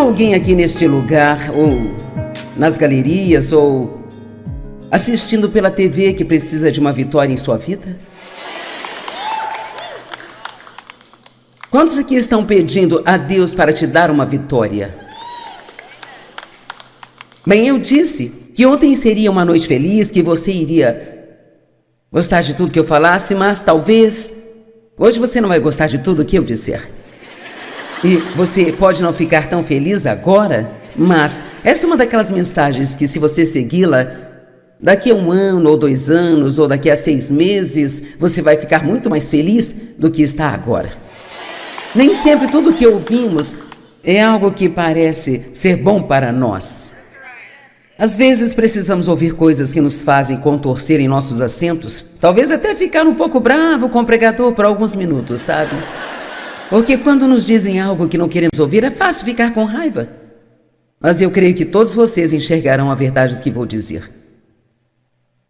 alguém aqui neste lugar, ou nas galerias, ou assistindo pela TV que precisa de uma vitória em sua vida? Quantos aqui estão pedindo a Deus para te dar uma vitória? Bem, eu disse que ontem seria uma noite feliz, que você iria gostar de tudo que eu falasse, mas talvez hoje você não vai gostar de tudo que eu disser. E você pode não ficar tão feliz agora, mas esta é uma daquelas mensagens que, se você segui-la, daqui a 1 ano, ou 2 anos, ou daqui a 6 meses, você vai ficar muito mais feliz do que está agora. Nem sempre tudo que ouvimos é algo que parece ser bom para nós. Às vezes precisamos ouvir coisas que nos fazem contorcer em nossos assentos, talvez até ficar um pouco bravo com o pregador por alguns minutos, sabe? Porque quando nos dizem algo que não queremos ouvir, é fácil ficar com raiva. Mas eu creio que todos vocês enxergarão a verdade do que vou dizer.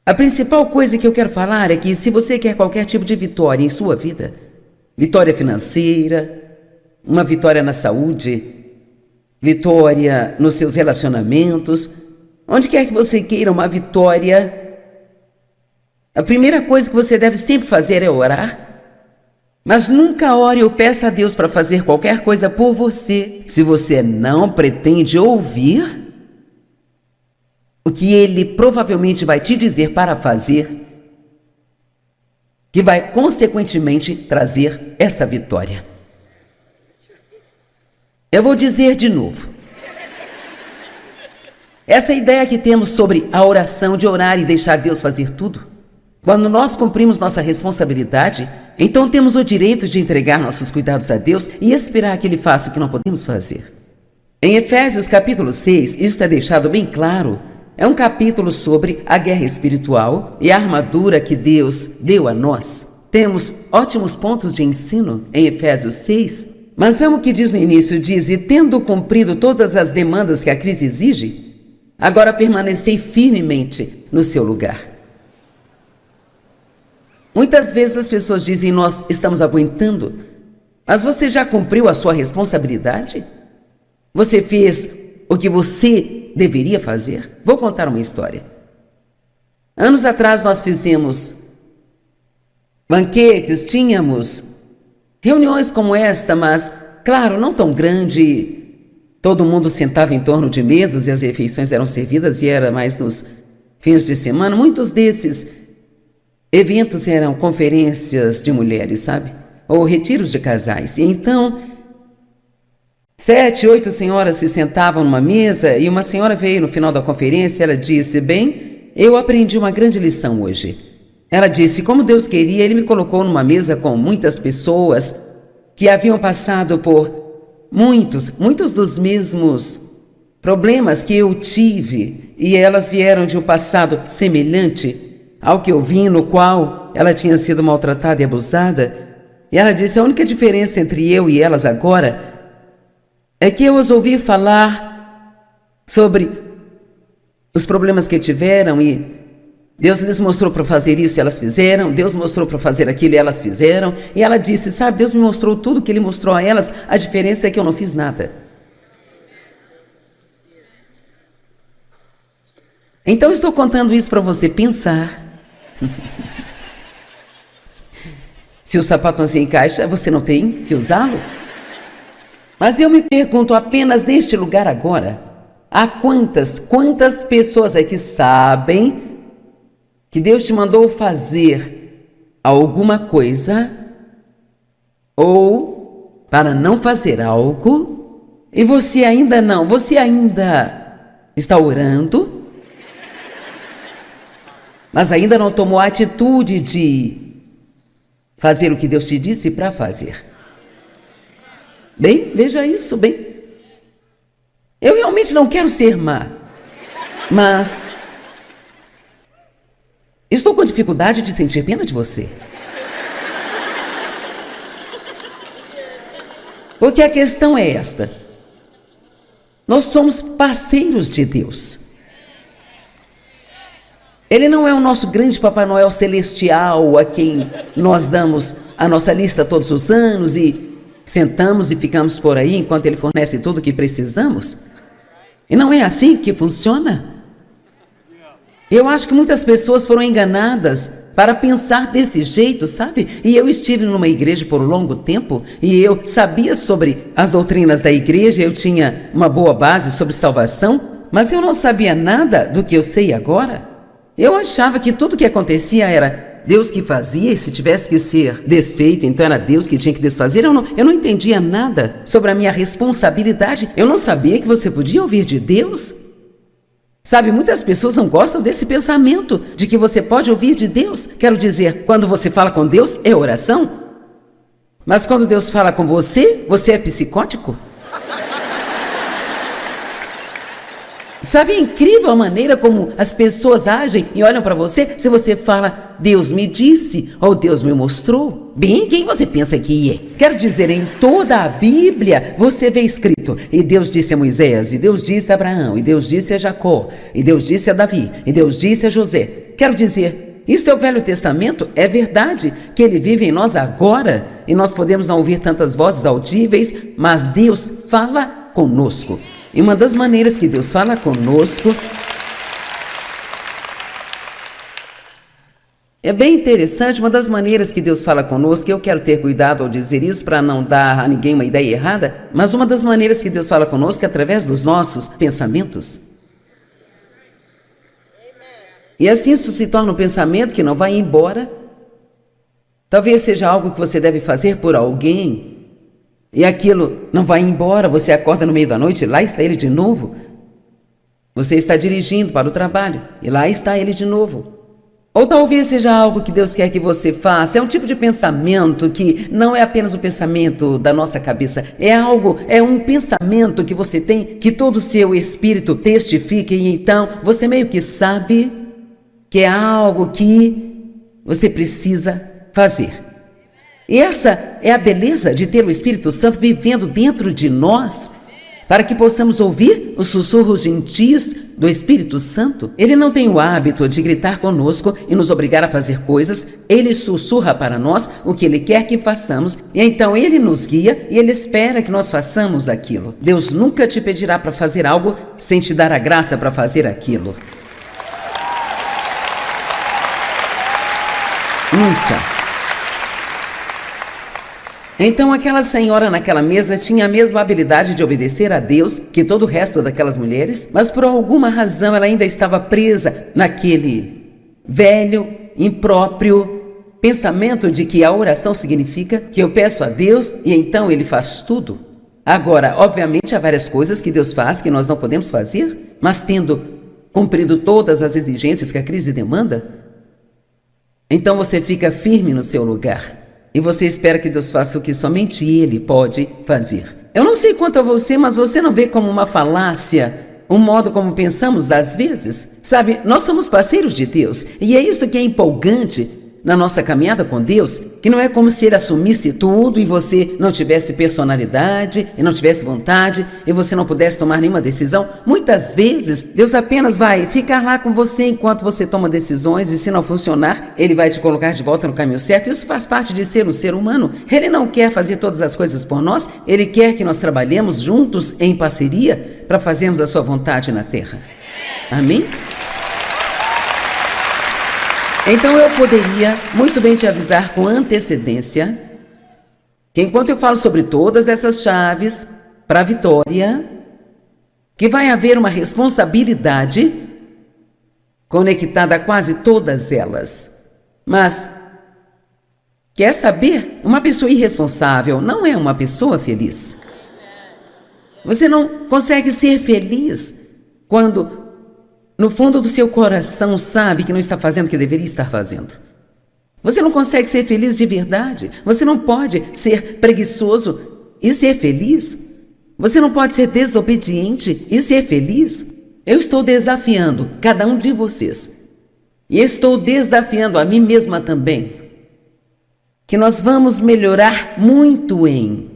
A principal coisa que eu quero falar é que, se você quer qualquer tipo de vitória em sua vida, vitória financeira, uma vitória na saúde, vitória nos seus relacionamentos, onde quer que você queira uma vitória, a primeira coisa que você deve sempre fazer é orar. Mas nunca ore ou peça a Deus para fazer qualquer coisa por você, se você não pretende ouvir o que Ele provavelmente vai te dizer para fazer, que vai consequentemente trazer essa vitória. Eu vou dizer de novo. Essa ideia que temos sobre a oração, de orar e deixar Deus fazer tudo. Quando nós cumprimos nossa responsabilidade, então temos o direito de entregar nossos cuidados a Deus e esperar que Ele faça o que não podemos fazer. Em Efésios capítulo 6, isso é deixado bem claro. É um capítulo sobre a guerra espiritual e a armadura que Deus deu a nós. Temos ótimos pontos de ensino em Efésios 6, mas amo o que diz no início, diz: e tendo cumprido todas as demandas que a crise exige, agora permanecei firmemente no seu lugar. Muitas vezes as pessoas dizem: nós estamos aguentando, mas você já cumpriu a sua responsabilidade? Você fez o que você deveria fazer? Vou contar uma história. Anos atrás nós fizemos banquetes, tínhamos reuniões como esta, mas, claro, não tão grande. Todo mundo sentava em torno de mesas e as refeições eram servidas, e era mais nos fins de semana. Muitos desses eventos eram conferências de mulheres, sabe? Ou retiros de casais. E então, 7, 8 senhoras se sentavam numa mesa, e uma senhora veio no final da conferência. Ela disse: bem, eu aprendi uma grande lição hoje. Ela disse: como Deus queria, Ele me colocou numa mesa com muitas pessoas que haviam passado por muitos dos mesmos problemas que eu tive, e elas vieram de um passado semelhante ao que eu vi, no qual ela tinha sido maltratada e abusada. E ela disse: a única diferença entre eu e elas agora é que eu as ouvi falar sobre os problemas que tiveram, e Deus lhes mostrou para fazer isso e elas fizeram, Deus mostrou para fazer aquilo e elas fizeram. E ela disse: sabe, Deus me mostrou tudo que Ele mostrou a elas, a diferença é que eu não fiz nada. Então estou contando isso para você pensar. Se o sapato não se encaixa, você não tem que usá-lo? Mas eu me pergunto, apenas neste lugar agora, há quantas pessoas aqui sabem que Deus te mandou fazer alguma coisa, ou para não fazer algo, e você ainda está orando, mas ainda não tomou a atitude de fazer o que Deus te disse para fazer. Bem, veja isso, bem. Eu realmente não quero ser má, mas estou com dificuldade de sentir pena de você. Porque a questão é esta: nós somos parceiros de Deus. Ele não é o nosso grande Papai Noel celestial a quem nós damos a nossa lista todos os anos e sentamos e ficamos por aí enquanto Ele fornece tudo o que precisamos? E não é assim que funciona? Eu acho que muitas pessoas foram enganadas para pensar desse jeito, sabe? E eu estive numa igreja por um longo tempo e eu sabia sobre as doutrinas da igreja, eu tinha uma boa base sobre salvação, mas eu não sabia nada do que eu sei agora. Eu achava que tudo que acontecia era Deus que fazia, e se tivesse que ser desfeito, então era Deus que tinha que desfazer. Eu não entendia nada sobre a minha responsabilidade. Eu não sabia que você podia ouvir de Deus. Sabe, muitas pessoas não gostam desse pensamento de que você pode ouvir de Deus. Quero dizer, quando você fala com Deus, é oração. Mas quando Deus fala com você, você é psicótico? Sabe, é incrível a maneira como as pessoas agem e olham para você se você fala, Deus me disse, ou Deus me mostrou. Bem, quem você pensa que é? Quero dizer, em toda a Bíblia você vê escrito, e Deus disse a Moisés, e Deus disse a Abraão, e Deus disse a Jacó, e Deus disse a Davi, e Deus disse a José. Quero dizer, isto é o Velho Testamento, é verdade que ele vive em nós agora, e nós podemos não ouvir tantas vozes audíveis, mas Deus fala conosco. E uma das maneiras que Deus fala conosco é bem interessante, uma das maneiras que Deus fala conosco, eu quero ter cuidado ao dizer isso para não dar a ninguém uma ideia errada, mas uma das maneiras que Deus fala conosco é através dos nossos pensamentos. E assim isso se torna um pensamento que não vai embora. Talvez seja algo que você deve fazer por alguém, e aquilo não vai embora, você acorda no meio da noite e lá está ele de novo. Você está dirigindo para o trabalho e lá está ele de novo. Ou talvez seja algo que Deus quer que você faça, é um tipo de pensamento que não é apenas o pensamento da nossa cabeça, é um pensamento que você tem, que todo o seu espírito testifica e então você meio que sabe que é algo que você precisa fazer. E essa é a beleza de ter o Espírito Santo vivendo dentro de nós, para que possamos ouvir os sussurros gentis do Espírito Santo. Ele não tem o hábito de gritar conosco e nos obrigar a fazer coisas. Ele sussurra para nós o que Ele quer que façamos, e então Ele nos guia e Ele espera que nós façamos aquilo. Deus nunca te pedirá para fazer algo sem te dar a graça para fazer aquilo. Nunca. Então aquela senhora naquela mesa tinha a mesma habilidade de obedecer a Deus que todo o resto daquelas mulheres, mas por alguma razão ela ainda estava presa naquele velho, impróprio pensamento de que a oração significa que eu peço a Deus e então Ele faz tudo. Agora, obviamente há várias coisas que Deus faz que nós não podemos fazer, mas tendo cumprido todas as exigências que a crise demanda, então você fica firme no seu lugar. E você espera que Deus faça o que somente Ele pode fazer. Eu não sei quanto a você, mas você não vê como uma falácia o modo como pensamos às vezes? Sabe, nós somos parceiros de Deus e é isso que é empolgante na nossa caminhada com Deus, que não é como se Ele assumisse tudo e você não tivesse personalidade e não tivesse vontade e você não pudesse tomar nenhuma decisão. Muitas vezes, Deus apenas vai ficar lá com você enquanto você toma decisões e se não funcionar, Ele vai te colocar de volta no caminho certo. Isso faz parte de ser um ser humano. Ele não quer fazer todas as coisas por nós, Ele quer que nós trabalhemos juntos em parceria para fazermos a sua vontade na terra. Amém? Então eu poderia muito bem te avisar com antecedência que enquanto eu falo sobre todas essas chaves para a vitória, que vai haver uma responsabilidade conectada a quase todas elas. Mas, quer saber? Uma pessoa irresponsável não é uma pessoa feliz. Você não consegue ser feliz quando no fundo do seu coração sabe que não está fazendo o que deveria estar fazendo. Você não consegue ser feliz de verdade. Você não pode ser preguiçoso e ser feliz. Você não pode ser desobediente e ser feliz. Eu estou desafiando cada um de vocês. E estou desafiando a mim mesma também. Que nós vamos melhorar muito em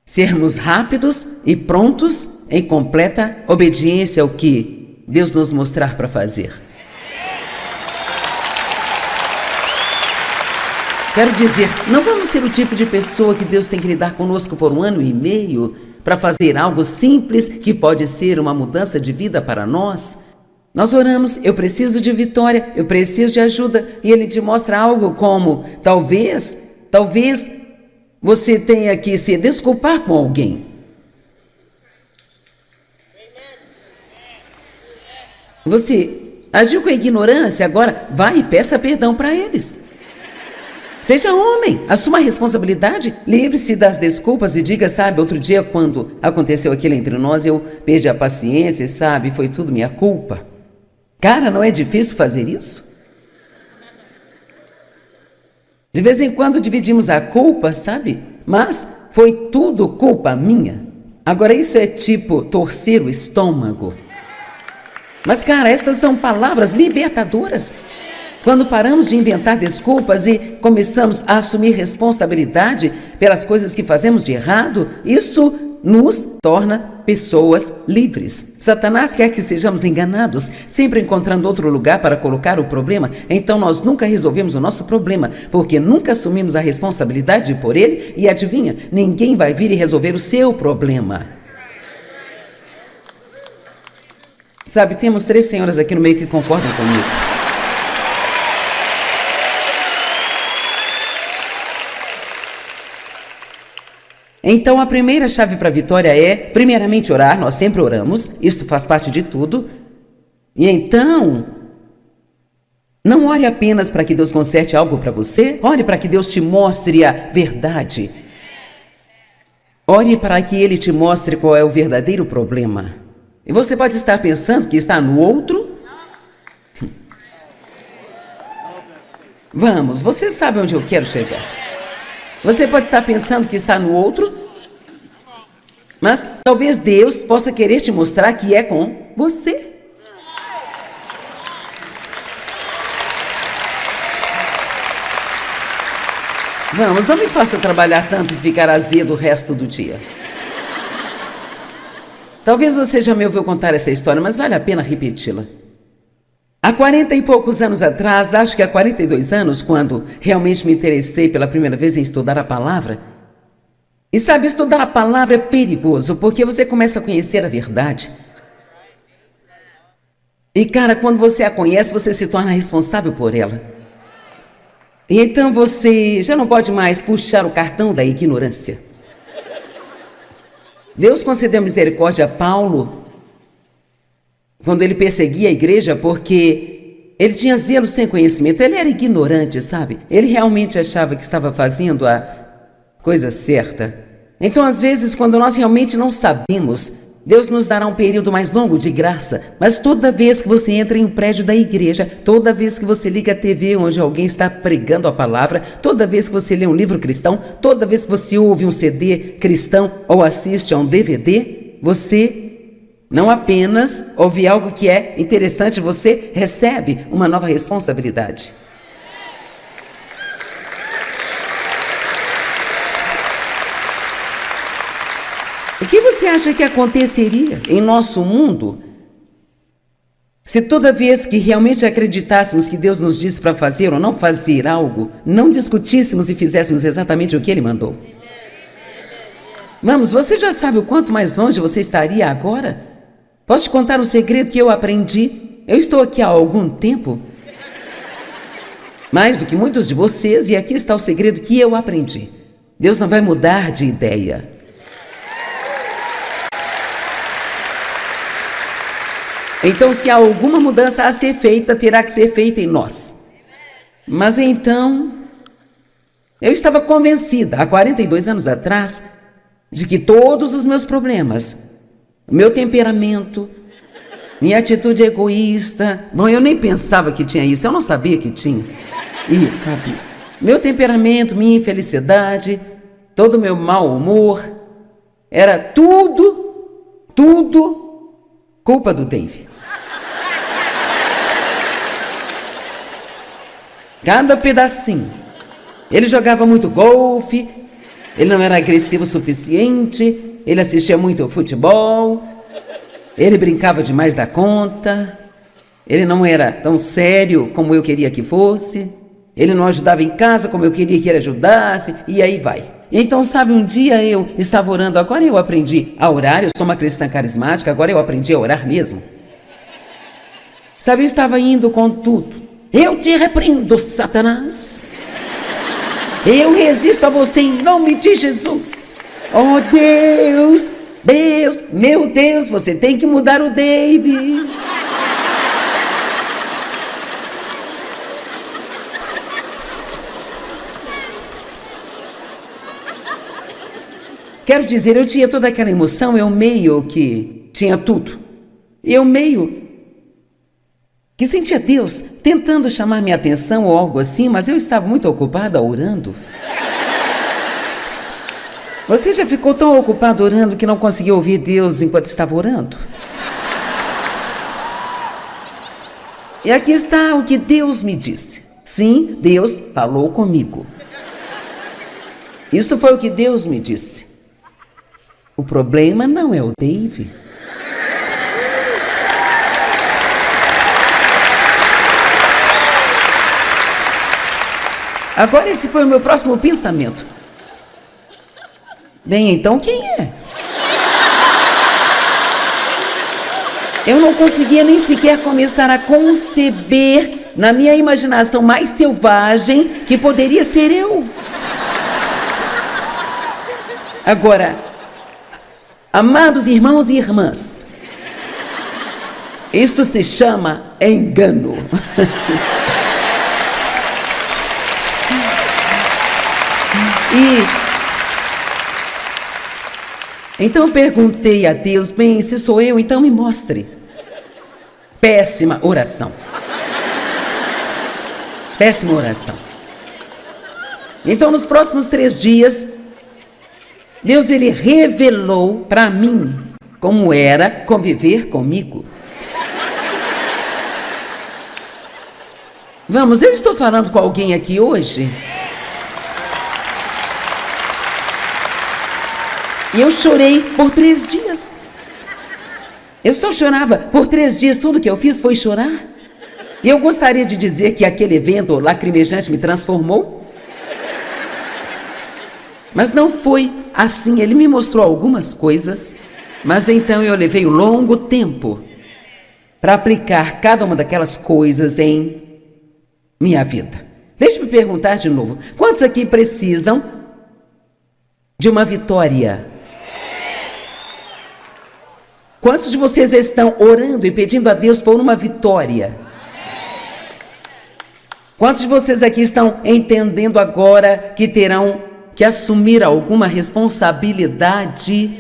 sermos rápidos e prontos em completa obediência ao que Deus nos mostrar para fazer. Quero dizer, não vamos ser o tipo de pessoa que Deus tem que lidar conosco por 1 ano e meio para fazer algo simples que pode ser uma mudança de vida para nós. Nós oramos, eu preciso de vitória, eu preciso de ajuda, e Ele te mostra algo como, talvez você tenha que se desculpar com alguém. Você agiu com ignorância, agora vai e peça perdão para eles. Seja homem, assuma a responsabilidade, livre-se das desculpas e diga, sabe, outro dia quando aconteceu aquilo entre nós, eu perdi a paciência, sabe, foi tudo minha culpa. Cara, não é difícil fazer isso? De vez em quando dividimos a culpa, sabe? Mas foi tudo culpa minha. Agora isso é tipo torcer o estômago. Mas, cara, estas são palavras libertadoras. Quando paramos de inventar desculpas e começamos a assumir responsabilidade pelas coisas que fazemos de errado, isso nos torna pessoas livres. Satanás quer que sejamos enganados, sempre encontrando outro lugar para colocar o problema. Então nós nunca resolvemos o nosso problema, porque nunca assumimos a responsabilidade por ele. E adivinha, ninguém vai vir e resolver o seu problema. Sabe, temos 3 senhoras aqui no meio que concordam comigo. Então, a primeira chave para a vitória é, primeiramente, orar. Nós sempre oramos, isto faz parte de tudo. E então, não ore apenas para que Deus conserte algo para você, ore para que Deus te mostre a verdade. Ore para que Ele te mostre qual é o verdadeiro problema. E você pode estar pensando que está no outro. Vamos, você sabe onde eu quero chegar. Você pode estar pensando que está no outro, mas talvez Deus possa querer te mostrar que é com você. Vamos, não me faça trabalhar tanto e ficar azedo o resto do dia. Talvez você já me ouviu contar essa história, mas vale a pena repeti-la. Há 40 e poucos anos atrás, acho que há 42 anos, quando realmente me interessei pela primeira vez em estudar a palavra. E sabe, estudar a palavra é perigoso, porque você começa a conhecer a verdade. E cara, quando você a conhece, você se torna responsável por ela. E então você já não pode mais puxar o cartão da ignorância. Deus concedeu misericórdia a Paulo quando ele perseguia a igreja, porque ele tinha zelo sem conhecimento. Ele era ignorante, sabe? Ele realmente achava que estava fazendo a coisa certa. Então, às vezes, quando nós realmente não sabemos, Deus nos dará um período mais longo de graça. Mas toda vez que você entra em um prédio da igreja, toda vez que você liga a TV onde alguém está pregando a palavra, toda vez que você lê um livro cristão, toda vez que você ouve um CD cristão ou assiste a um DVD, você não apenas ouve algo que é interessante, você recebe uma nova responsabilidade. O que você acha que aconteceria em nosso mundo se toda vez que realmente acreditássemos que Deus nos disse para fazer ou não fazer algo, não discutíssemos e fizéssemos exatamente o que Ele mandou? Vamos, você já sabe o quanto mais longe você estaria agora? Posso te contar um segredo que eu aprendi? Eu estou aqui há algum tempo, mais do que muitos de vocês, e aqui está o segredo que eu aprendi. Deus não vai mudar de ideia. Então, se há alguma mudança a ser feita, terá que ser feita em nós. Mas então, eu estava convencida, há 42 anos atrás, de que todos os meus problemas, meu temperamento, minha atitude egoísta, bom, eu nem pensava que tinha isso, eu não sabia que tinha isso, sabe? Meu temperamento, minha infelicidade, todo o meu mau humor, era tudo culpa do Dave. Cada pedacinho. Ele jogava muito golfe, ele não era agressivo o suficiente, ele assistia muito futebol, ele brincava demais da conta, ele não era tão sério como eu queria que fosse. Ele não ajudava em casa como eu queria que ele ajudasse, e aí vai. Então, sabe, um dia eu estava orando, agora eu aprendi a orar, eu sou uma cristã carismática, agora eu aprendi a orar mesmo. Sabe, eu estava indo com tudo. Eu te repreendo, Satanás. Eu resisto a você em nome de Jesus. Oh, Deus, Deus, meu Deus, você tem que mudar o Dave. Quero dizer, eu tinha toda aquela emoção, eu meio que tinha tudo. Eu meio que sentia Deus tentando chamar minha atenção ou algo assim, mas eu estava muito ocupada orando. Você já ficou tão ocupado orando que não conseguiu ouvir Deus enquanto estava orando? E aqui está o que Deus me disse. Sim, Deus falou comigo. Isto foi o que Deus me disse. O problema não é o Dave. Agora esse foi o meu próximo pensamento. Bem, então quem é? Eu não conseguia nem sequer começar a conceber na minha imaginação mais selvagem que poderia ser eu. Agora, amados irmãos e irmãs, isto se chama engano. Então perguntei a Deus, bem, se sou eu, então me mostre. Péssima oração. Péssima oração. Então nos próximos 3 dias, Deus ele revelou para mim como era conviver comigo. Vamos, eu estou falando com alguém aqui hoje. E eu chorei por 3 dias. Eu só chorava por 3 dias, tudo que eu fiz foi chorar. E eu gostaria de dizer que aquele evento lacrimejante me transformou. Mas não foi assim, ele me mostrou algumas coisas, mas então eu levei um longo tempo para aplicar cada uma daquelas coisas em minha vida. Deixe-me perguntar de novo, quantos aqui precisam de uma vitória? Quantos de vocês estão orando e pedindo a Deus por uma vitória? Quantos de vocês aqui estão entendendo agora que terão que assumir alguma responsabilidade?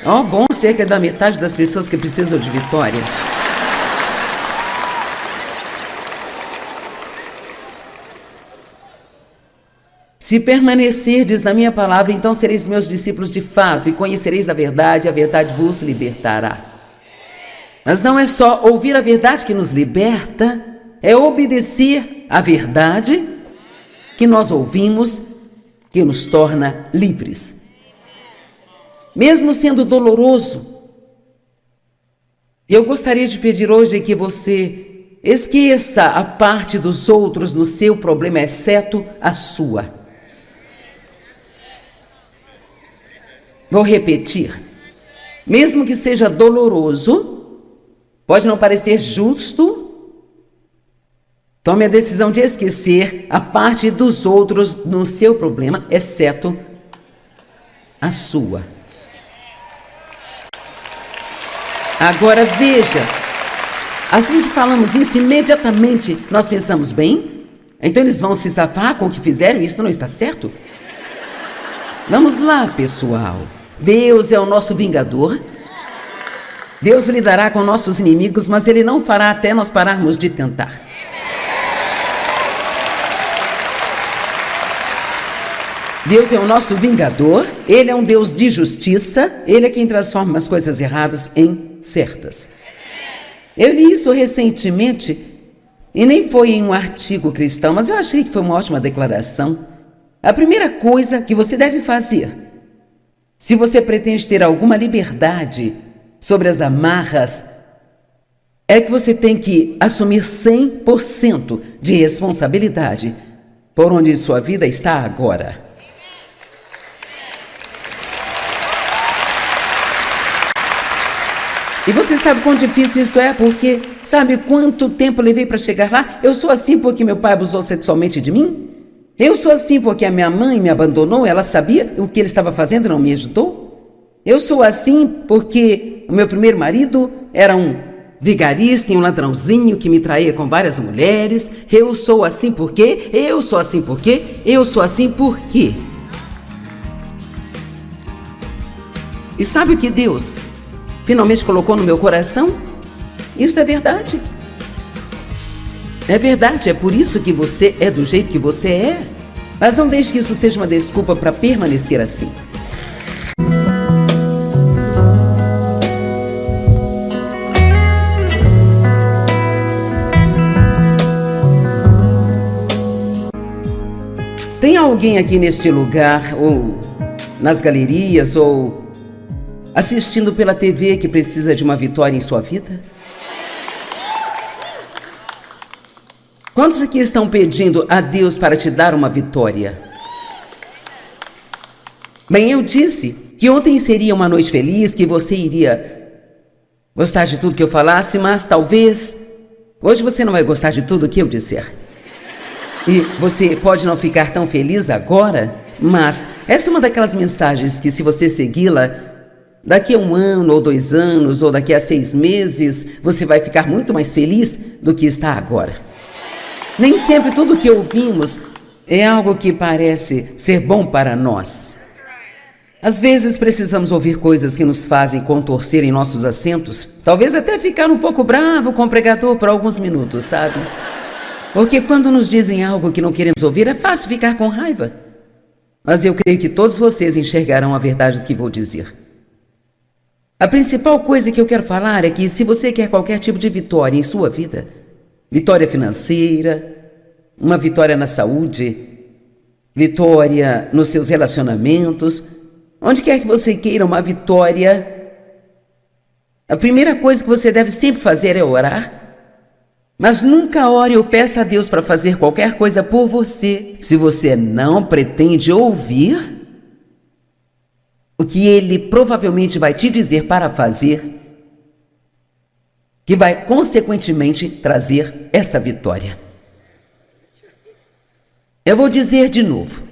Oh, bom, cerca da metade das pessoas que precisam de vitória. Se permanecerdes na minha palavra, então sereis meus discípulos de fato e conhecereis a verdade vos libertará. Mas não é só ouvir a verdade que nos liberta, é obedecer à verdade que nós ouvimos, que nos torna livres. Mesmo sendo doloroso, eu gostaria de pedir hoje que você esqueça a parte dos outros no seu problema, exceto a sua. Vou repetir, mesmo que seja doloroso, pode não parecer justo, tome a decisão de esquecer a parte dos outros no seu problema, exceto a sua. Agora veja, assim que falamos isso, imediatamente nós pensamos, bem, então eles vão se safar com o que fizeram, isso não está certo? Vamos lá, pessoal. Deus é o nosso vingador. Deus lidará com nossos inimigos, mas Ele não fará até nós pararmos de tentar. Deus é o nosso vingador, Ele é um Deus de justiça, Ele é quem transforma as coisas erradas em certas. Eu li isso recentemente, e nem foi em um artigo cristão, mas eu achei que foi uma ótima declaração. A primeira coisa que você deve fazer, se você pretende ter alguma liberdade sobre as amarras, é que você tem que assumir 100% de responsabilidade por onde sua vida está agora. E você sabe quão difícil isso é? Porque sabe quanto tempo eu levei para chegar lá? Eu sou assim porque meu pai abusou sexualmente de mim? Eu sou assim porque a minha mãe me abandonou, ela sabia o que ele estava fazendo e não me ajudou? Eu sou assim porque o meu primeiro marido era um vigarista e um ladrãozinho que me traía com várias mulheres. Eu sou assim porque, eu sou assim porque, eu sou assim porque. E sabe o que Deus finalmente colocou no meu coração? Isso é verdade. É verdade, é por isso que você é do jeito que você é. Mas não deixe que isso seja uma desculpa para permanecer assim. Tem alguém aqui neste lugar, ou nas galerias, ou assistindo pela TV que precisa de uma vitória em sua vida? Quantos aqui estão pedindo a Deus para te dar uma vitória? Bem, eu disse que ontem seria uma noite feliz, que você iria gostar de tudo que eu falasse, mas talvez hoje você não vai gostar de tudo que eu disser. E você pode não ficar tão feliz agora, mas esta é uma daquelas mensagens que, se você segui-la, daqui a 1 ano, ou 2 anos, ou daqui a 6 meses, você vai ficar muito mais feliz do que está agora. Nem sempre tudo o que ouvimos é algo que parece ser bom para nós. Às vezes precisamos ouvir coisas que nos fazem contorcer em nossos assentos, talvez até ficar um pouco bravo com o pregador por alguns minutos, sabe? Porque quando nos dizem algo que não queremos ouvir, é fácil ficar com raiva. Mas eu creio que todos vocês enxergarão a verdade do que vou dizer. A principal coisa que eu quero falar é que, se você quer qualquer tipo de vitória em sua vida, vitória financeira, uma vitória na saúde, vitória nos seus relacionamentos, onde quer que você queira uma vitória, a primeira coisa que você deve sempre fazer é orar. Mas nunca ore ou peça a Deus para fazer qualquer coisa por você, se você não pretende ouvir o que Ele provavelmente vai te dizer para fazer, que vai consequentemente trazer essa vitória. Eu vou dizer de novo.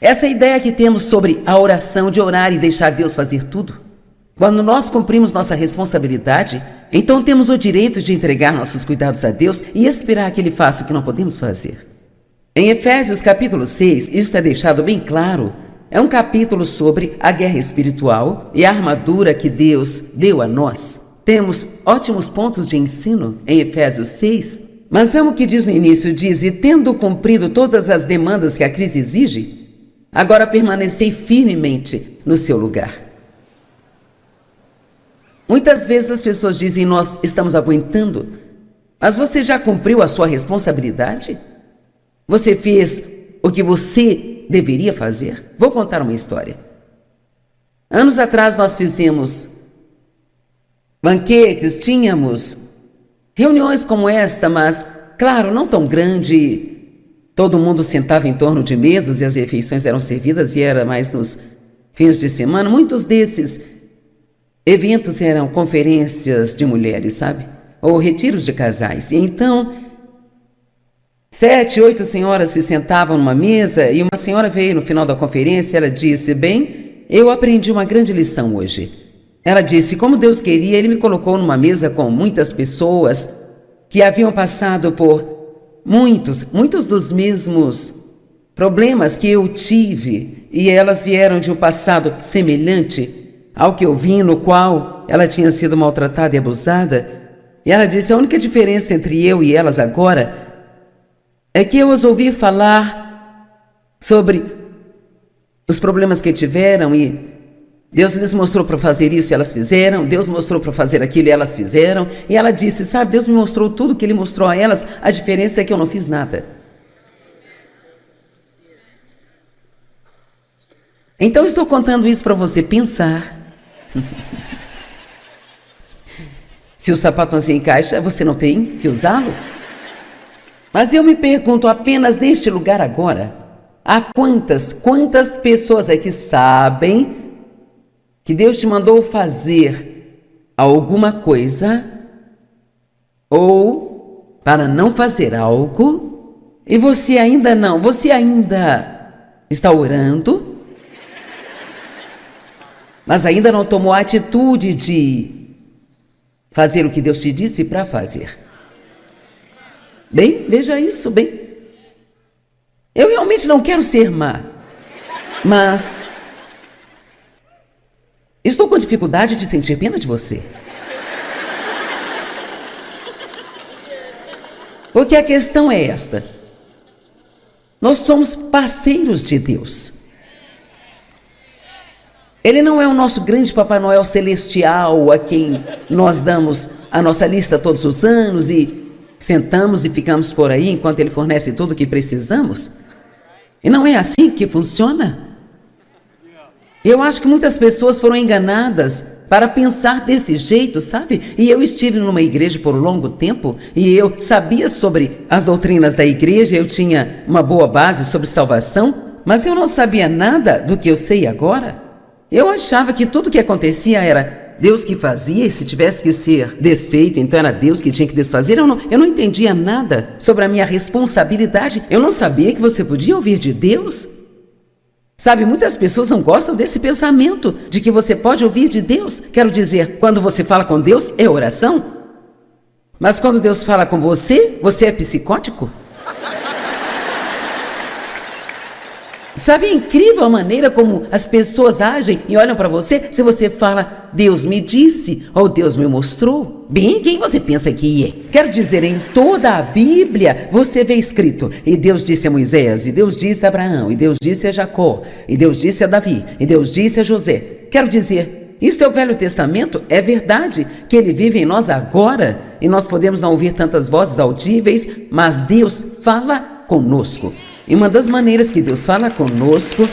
Essa ideia que temos sobre a oração, de orar e deixar Deus fazer tudo. Quando nós cumprimos nossa responsabilidade, então temos o direito de entregar nossos cuidados a Deus e esperar que Ele faça o que não podemos fazer. Em Efésios capítulo 6, isso é deixado bem claro. É um capítulo sobre a guerra espiritual e a armadura que Deus deu a nós. Temos ótimos pontos de ensino em Efésios 6, mas é o que diz no início, diz: e tendo cumprido todas as demandas que a crise exige, agora permanecei firmemente no seu lugar. Muitas vezes as pessoas dizem: nós estamos aguentando, mas você já cumpriu a sua responsabilidade? Você fez o que você deveria fazer? Vou contar uma história. Anos atrás nós fizemos banquetes, tínhamos reuniões como esta, mas, claro, não tão grande. Todo mundo sentava em torno de mesas e as refeições eram servidas, e era mais nos fins de semana. Muitos desses eventos eram conferências de mulheres, sabe? Ou retiros de casais. E então, 7, 8 senhoras se sentavam numa mesa, e uma senhora veio no final da conferência. Ela disse: bem, eu aprendi uma grande lição hoje. Ela disse: como Deus queria, Ele me colocou numa mesa com muitas pessoas que haviam passado por muitos dos mesmos problemas que eu tive, e elas vieram de um passado semelhante ao que eu vim, no qual ela tinha sido maltratada e abusada. E ela disse: a única diferença entre eu e elas agora é que eu as ouvi falar sobre os problemas que tiveram, e Deus lhes mostrou para fazer isso e elas fizeram, Deus mostrou para fazer aquilo e elas fizeram. E ela disse: sabe, Deus me mostrou tudo que Ele mostrou a elas, a diferença é que eu não fiz nada. Então estou contando isso para você pensar. Se o sapato não se encaixa, você não tem que usá-lo. Mas eu me pergunto apenas neste lugar agora, há quantas pessoas aqui sabem que Deus te mandou fazer alguma coisa ou para não fazer algo e você ainda está orando, mas ainda não tomou a atitude de fazer o que Deus te disse para fazer. Bem, veja isso, bem. Eu realmente não quero ser má, mas estou com dificuldade de sentir pena de você. Porque a questão é esta: nós somos parceiros de Deus. Ele não é o nosso grande Papai Noel celestial a quem nós damos a nossa lista todos os anos e sentamos e ficamos por aí enquanto ele fornece tudo o que precisamos. E não é assim que funciona. Eu acho que muitas pessoas foram enganadas para pensar desse jeito, sabe? E eu estive numa igreja por um longo tempo e eu sabia sobre as doutrinas da igreja, eu tinha uma boa base sobre salvação, mas eu não sabia nada do que eu sei agora. Eu achava que tudo que acontecia era Deus que fazia, e se tivesse que ser desfeito, então era Deus que tinha que desfazer. Eu não entendia nada sobre a minha responsabilidade. Eu não sabia que você podia ouvir de Deus. Sabe, muitas pessoas não gostam desse pensamento de que você pode ouvir de Deus. Quero dizer, quando você fala com Deus, é oração. Mas quando Deus fala com você, você é psicótico. Sabe, é incrível a maneira como as pessoas agem e olham para você se você fala, Deus me disse, ou Deus me mostrou. Bem, quem você pensa que é? Quero dizer, em toda a Bíblia você vê escrito, e Deus disse a Moisés, e Deus disse a Abraão, e Deus disse a Jacó, e Deus disse a Davi, e Deus disse a José. Quero dizer, isto é o Velho Testamento, é verdade que ele vive em nós agora, e nós podemos não ouvir tantas vozes audíveis, mas Deus fala conosco. E uma das maneiras que Deus fala conosco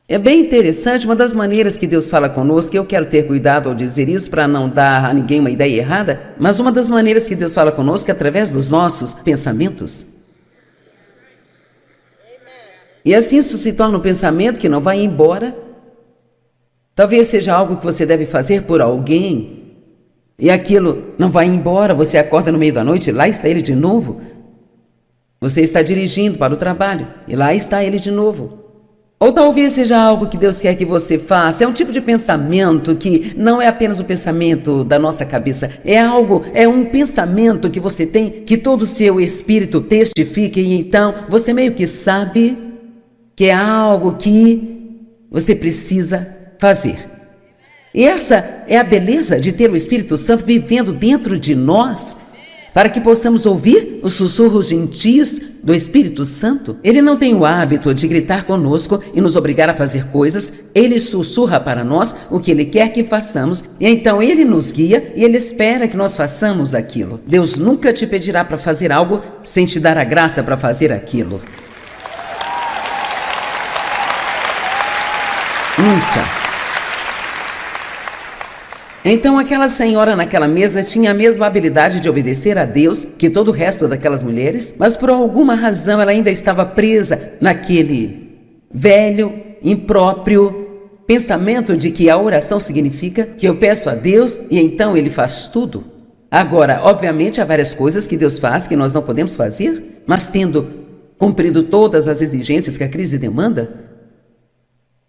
é bem interessante. Uma das maneiras que Deus fala conosco, eu quero ter cuidado ao dizer isso para não dar a ninguém uma ideia errada, mas uma das maneiras que Deus fala conosco é através dos nossos pensamentos. E assim isso se torna um pensamento que não vai embora. Talvez seja algo que você deve fazer por alguém e aquilo não vai embora, você acorda no meio da noite e lá está ele de novo. Você está dirigindo para o trabalho e lá está ele de novo. Ou talvez seja algo que Deus quer que você faça, é um tipo de pensamento que não é apenas o pensamento da nossa cabeça, é um pensamento que você tem, que todo o seu espírito testifica e então você meio que sabe que é algo que você precisa fazer. E essa é a beleza de ter o Espírito Santo vivendo dentro de nós, para que possamos ouvir os sussurros gentis do Espírito Santo. Ele não tem o hábito de gritar conosco e nos obrigar a fazer coisas. Ele sussurra para nós o que Ele quer que façamos, e então Ele nos guia e Ele espera que nós façamos aquilo. Deus nunca te pedirá para fazer algo sem te dar a graça para fazer aquilo. Nunca. Então aquela senhora naquela mesa tinha a mesma habilidade de obedecer a Deus que todo o resto daquelas mulheres, mas por alguma razão ela ainda estava presa naquele velho, impróprio pensamento de que a oração significa que eu peço a Deus e então Ele faz tudo. Agora, obviamente, há várias coisas que Deus faz que nós não podemos fazer, mas tendo cumprido todas as exigências que a crise demanda,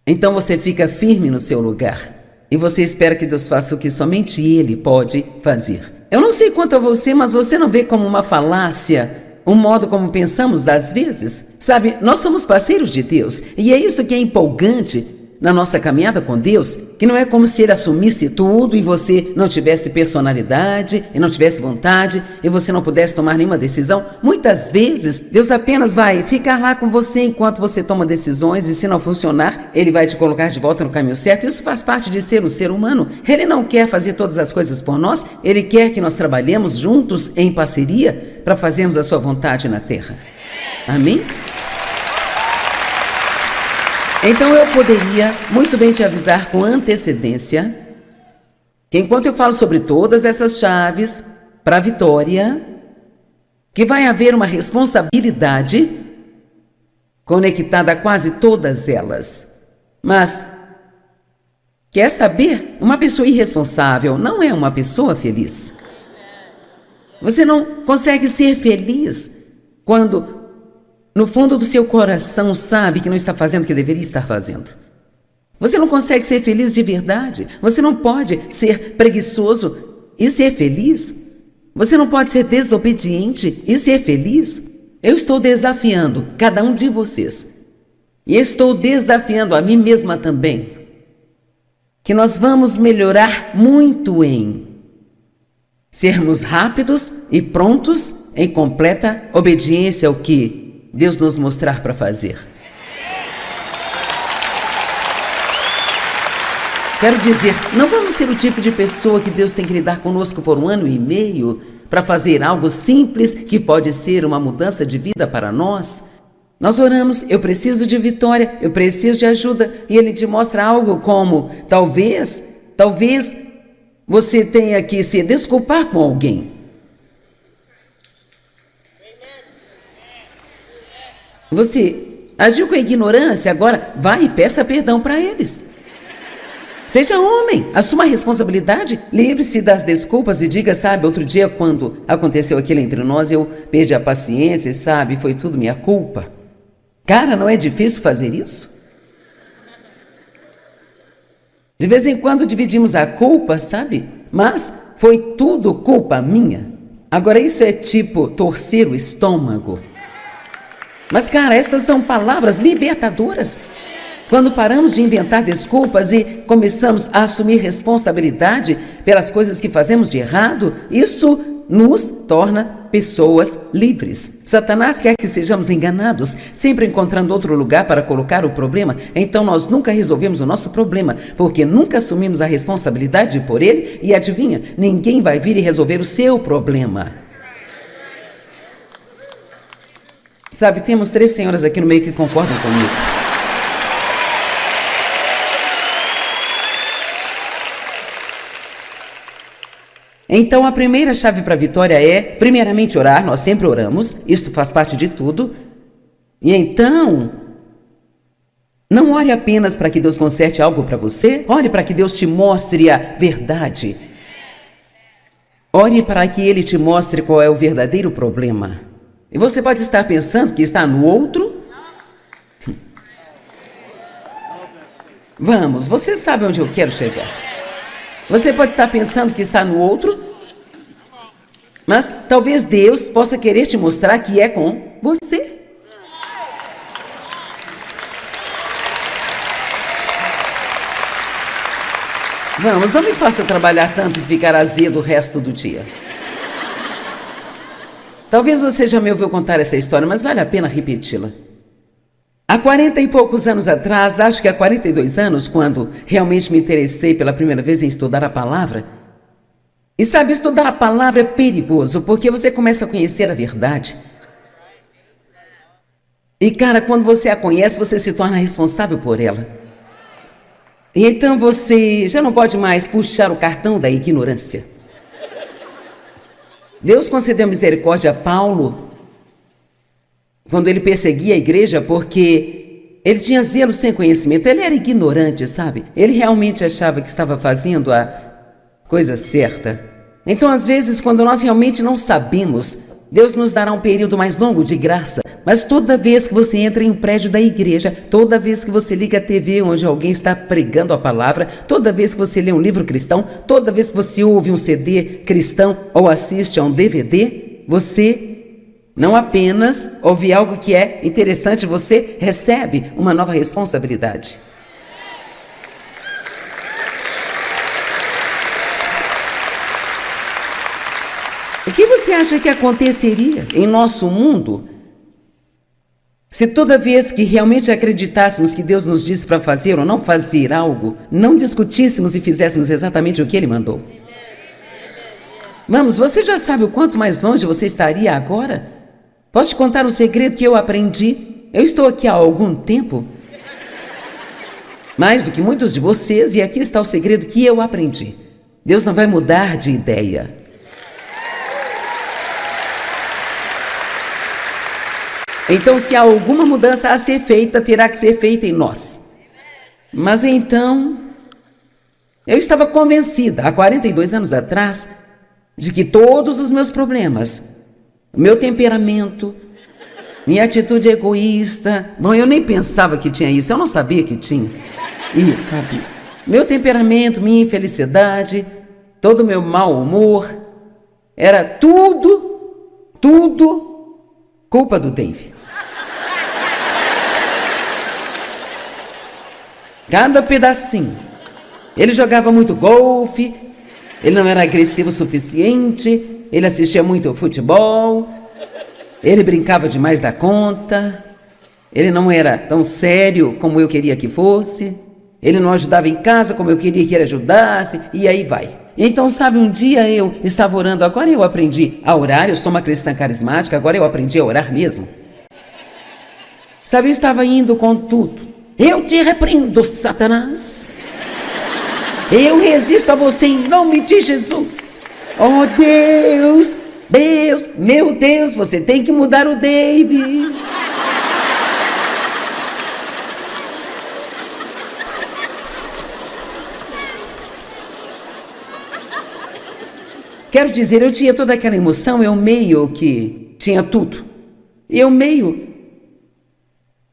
então você fica firme no seu lugar. E você espera que Deus faça o que somente Ele pode fazer. Eu não sei quanto a você, mas você não vê como uma falácia o modo como pensamos às vezes? Sabe, nós somos parceiros de Deus e é isso que é empolgante na nossa caminhada com Deus, que não é como se Ele assumisse tudo e você não tivesse personalidade e não tivesse vontade e você não pudesse tomar nenhuma decisão. Muitas vezes Deus apenas vai ficar lá com você enquanto você toma decisões e se não funcionar, Ele vai te colocar de volta no caminho certo. Isso faz parte de ser um ser humano. Ele não quer fazer todas as coisas por nós, Ele quer que nós trabalhemos juntos em parceria para fazermos a sua vontade na terra. Amém? Então eu poderia muito bem te avisar com antecedência que enquanto eu falo sobre todas essas chaves para a vitória, que vai haver uma responsabilidade conectada a quase todas elas. Mas, quer saber? Uma pessoa irresponsável não é uma pessoa feliz. Você não consegue ser feliz quando, no fundo do seu coração, sabe que não está fazendo o que deveria estar fazendo. Você não consegue ser feliz de verdade. Você não pode ser preguiçoso e ser feliz. Você não pode ser desobediente e ser feliz. Eu estou desafiando cada um de vocês. E estou desafiando a mim mesma também. Que nós vamos melhorar muito em sermos rápidos e prontos em completa obediência ao que Deus nos mostrar para fazer. Quero dizer, não vamos ser o tipo de pessoa que Deus tem que lidar conosco por 1 ano e meio para fazer algo simples que pode ser uma mudança de vida para nós. Nós oramos, eu preciso de vitória, eu preciso de ajuda, e Ele te mostra algo como, talvez você tenha que se desculpar com alguém. Você agiu com ignorância, agora vai e peça perdão para eles. Seja homem, assuma a responsabilidade, livre-se das desculpas e diga, sabe, outro dia quando aconteceu aquilo entre nós, eu perdi a paciência, sabe, foi tudo minha culpa. Cara, não é difícil fazer isso? De vez em quando dividimos a culpa, sabe? Mas foi tudo culpa minha. Agora isso é tipo torcer o estômago. Mas, cara, estas são palavras libertadoras. Quando paramos de inventar desculpas e começamos a assumir responsabilidade pelas coisas que fazemos de errado, isso nos torna pessoas livres. Satanás quer que sejamos enganados, sempre encontrando outro lugar para colocar o problema. Então nós nunca resolvemos o nosso problema, porque nunca assumimos a responsabilidade por ele. E adivinha, ninguém vai vir e resolver o seu problema. Sabe, temos 3 senhoras aqui no meio que concordam comigo. Então, a primeira chave para a vitória é, primeiramente, orar. Nós sempre oramos, isto faz parte de tudo. E então, não ore apenas para que Deus conserte algo para você, ore para que Deus te mostre a verdade. Ore para que Ele te mostre qual é o verdadeiro problema. E você pode estar pensando que está no outro. Vamos, você sabe onde eu quero chegar. Você pode estar pensando que está no outro, mas talvez Deus possa querer te mostrar que é com você. Vamos, não me faça trabalhar tanto e ficar azedo o resto do dia. Talvez você já me ouviu contar essa história, mas vale a pena repeti-la. Há 40 e poucos anos atrás, acho que há 42 anos, quando realmente me interessei pela primeira vez em estudar a palavra. E sabe, estudar a palavra é perigoso, porque você começa a conhecer a verdade. E cara, quando você a conhece, você se torna responsável por ela. E então você já não pode mais puxar o cartão da ignorância. Deus concedeu misericórdia a Paulo quando ele perseguia a igreja, porque ele tinha zelo sem conhecimento. Ele era ignorante, sabe? Ele realmente achava que estava fazendo a coisa certa. Então, às vezes, quando nós realmente não sabemos, Deus nos dará um período mais longo de graça. Mas toda vez que você entra em um prédio da igreja, toda vez que você liga a TV onde alguém está pregando a palavra, toda vez que você lê um livro cristão, toda vez que você ouve um CD cristão ou assiste a um DVD, você não apenas ouve algo que é interessante, você recebe uma nova responsabilidade. O que você acha que aconteceria em nosso mundo se toda vez que realmente acreditássemos que Deus nos disse para fazer ou não fazer algo, não discutíssemos e fizéssemos exatamente o que Ele mandou? Vamos, você já sabe o quanto mais longe você estaria agora? Posso te contar um segredo que eu aprendi? Eu estou aqui há algum tempo. Mais do que muitos de vocês, e aqui está o segredo que eu aprendi. Deus não vai mudar de ideia. Então, se há alguma mudança a ser feita, terá que ser feita em nós. Mas então, eu estava convencida, há 42 anos atrás, de que todos os meus problemas, meu temperamento, minha atitude egoísta, bom, eu nem pensava que tinha isso, eu não sabia que tinha isso, sabe? Meu temperamento, minha infelicidade, todo o meu mau humor, era tudo culpa do Dave. Cada pedacinho. Ele jogava muito golfe, ele não era agressivo o suficiente, ele assistia muito ao futebol, ele brincava demais da conta, ele não era tão sério como eu queria que fosse, ele não ajudava em casa como eu queria que ele ajudasse, e aí vai. Então, sabe, um dia eu estava orando, agora eu aprendi a orar, eu sou uma cristã carismática, agora eu aprendi a orar mesmo. Sabe, eu estava indo com tudo. Eu te repreendo, Satanás. Eu resisto a você em nome de Jesus. Oh, Deus, Deus, meu Deus, você tem que mudar o Dave. Quero dizer, eu tinha toda aquela emoção, eu meio que tinha tudo. Eu meio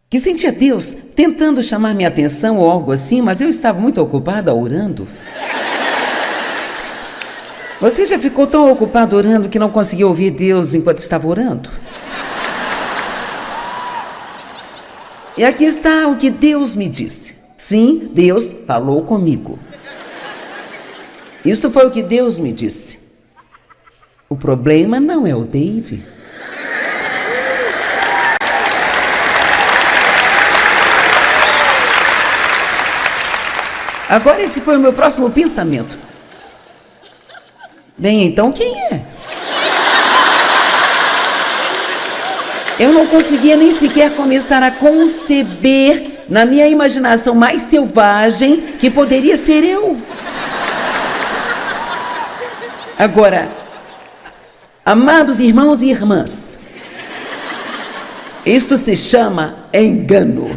que sentia Deus tentando chamar minha atenção ou algo assim, mas eu estava muito ocupada orando. Você já ficou tão ocupado orando que não conseguiu ouvir Deus enquanto estava orando? E aqui está o que Deus me disse. Sim, Deus falou comigo. Isto foi o que Deus me disse. O problema não é o Dave. Agora esse foi o meu próximo pensamento. Bem, então quem é? Eu não conseguia nem sequer começar a conceber na minha imaginação mais selvagem que poderia ser eu. Agora, amados irmãos e irmãs, isto se chama engano.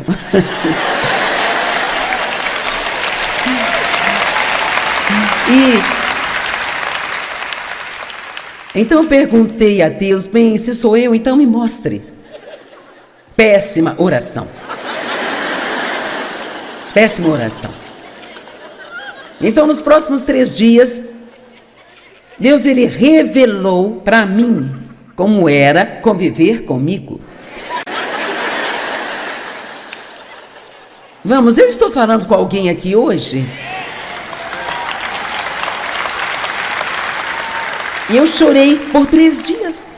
Então eu perguntei a Deus, bem, se sou eu, então me mostre. Péssima oração. Péssima oração. Então nos próximos 3 dias, Deus ele revelou para mim como era conviver comigo. Vamos, eu estou falando com alguém aqui hoje. E eu chorei por 3 dias.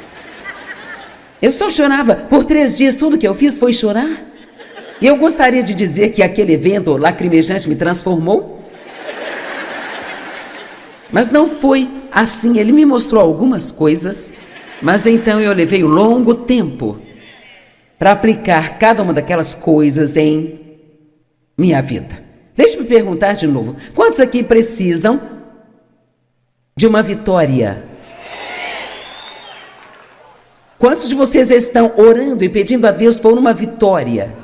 Eu só chorava por 3 dias, tudo que eu fiz foi chorar. E eu gostaria de dizer que aquele evento lacrimejante me transformou. Mas não foi assim, ele me mostrou algumas coisas, mas então eu levei um longo tempo para aplicar cada uma daquelas coisas em minha vida. Deixe-me perguntar de novo, quantos aqui precisam de uma vitória? Quantos de vocês estão orando e pedindo a Deus por uma vitória?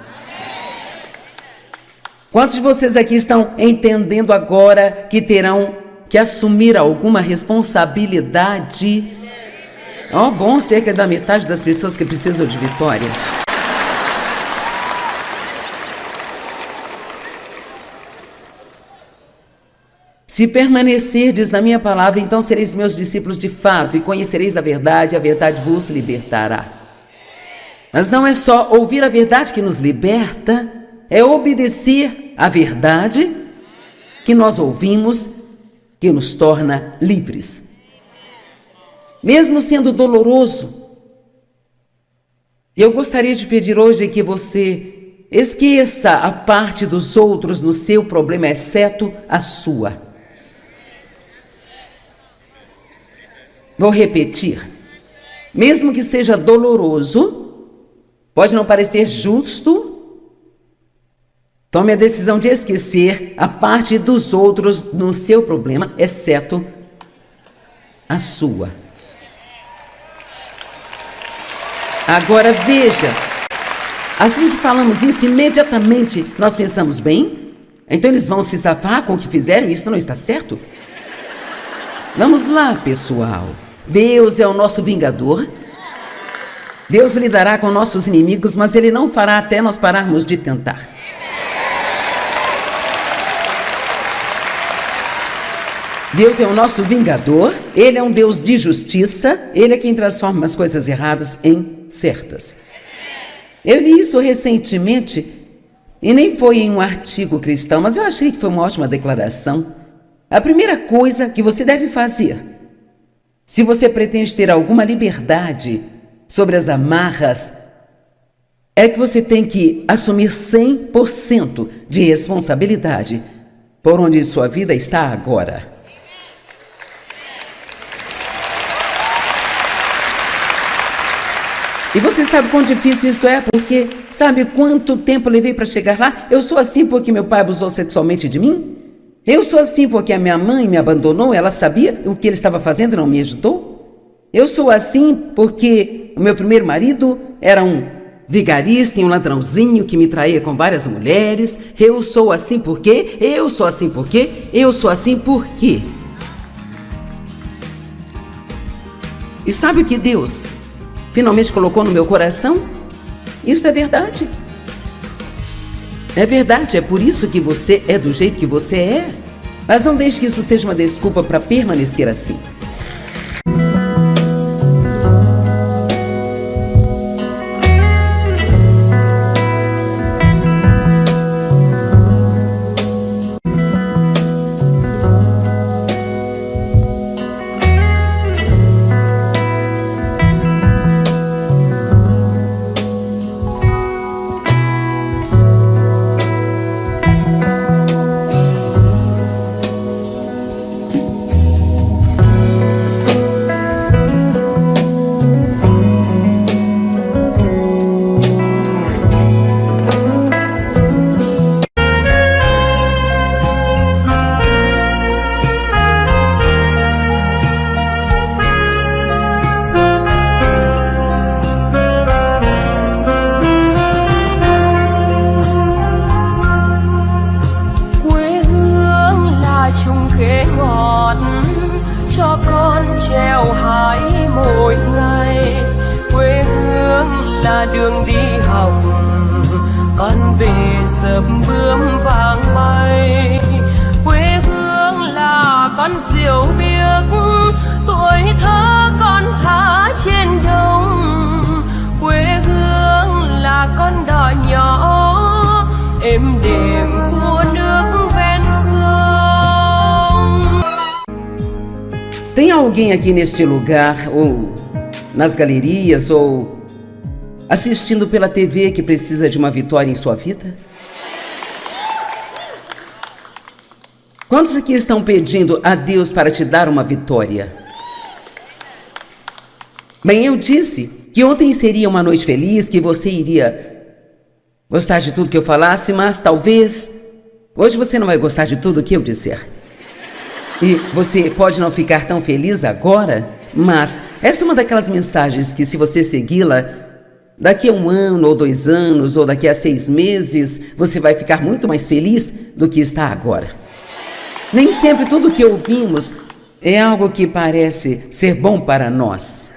Quantos de vocês aqui estão entendendo agora que terão que assumir alguma responsabilidade? Oh, bom, cerca da metade das pessoas que precisam de vitória. Se permanecerdes na minha palavra, então sereis meus discípulos de fato e conhecereis a verdade vos libertará. Mas não é só ouvir a verdade que nos liberta, é obedecer à verdade que nós ouvimos, que nos torna livres. Mesmo sendo doloroso, eu gostaria de pedir hoje que você esqueça a parte dos outros no seu problema, exceto a sua. Vou repetir. Mesmo que seja doloroso, pode não parecer justo, Tome a decisão de esquecer a parte dos outros no seu problema, exceto a sua. Agora veja, assim que falamos isso, imediatamente nós pensamos, bem, então eles vão se safar com o que fizeram, isso não está certo? Vamos lá, pessoal. Deus é o nosso vingador. Deus lidará com nossos inimigos, mas Ele não fará até nós pararmos de tentar. Deus é o nosso vingador, Ele é um Deus de justiça, Ele é quem transforma as coisas erradas em certas. Eu li isso recentemente, e nem foi em um artigo cristão, mas eu achei que foi uma ótima declaração. A primeira coisa que você deve fazer, se você pretende ter alguma liberdade sobre as amarras, é que você tem que assumir 100% de responsabilidade por onde sua vida está agora. E você sabe quão difícil isso é? Porque sabe quanto tempo eu levei para chegar lá? Eu sou assim porque meu pai abusou sexualmente de mim? Eu sou assim porque a minha mãe me abandonou, ela sabia o que ele estava fazendo e não me ajudou? Eu sou assim porque o meu primeiro marido era um vigarista e um ladrãozinho que me traía com várias mulheres. Eu sou assim porque, eu sou assim porque, eu sou assim porque. E sabe o que Deus finalmente colocou no meu coração? Isso é verdade. É verdade, é por isso que você é do jeito que você é. Mas não deixe que isso seja uma desculpa para permanecer assim. Đường đi học con về sớm bướm vàng bay, quê hương là con diều biếc, tuổi thơ con thả trên đồng, quê hương là con đò nhỏ êm đềm của nước ven sông. Tem alguém aqui neste lugar, ou nas galerias, ou assistindo pela TV que precisa de uma vitória em sua vida? Quantos aqui estão pedindo a Deus para te dar uma vitória? Bem, eu disse que ontem seria uma noite feliz, que você iria gostar de tudo que eu falasse, mas talvez hoje você não vai gostar de tudo que eu disser. E você pode não ficar tão feliz agora, mas esta é uma daquelas mensagens que, se você segui-la, daqui a 1 ano, ou 2 anos, ou daqui a 6 meses, você vai ficar muito mais feliz do que está agora. Nem sempre tudo que ouvimos é algo que parece ser bom para nós.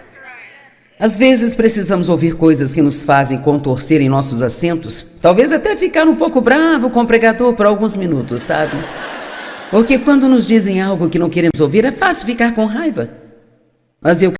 Às vezes precisamos ouvir coisas que nos fazem contorcer em nossos assentos, talvez até ficar um pouco bravo com o pregador por alguns minutos, sabe? Porque quando nos dizem algo que não queremos ouvir, é fácil ficar com raiva. Mas eu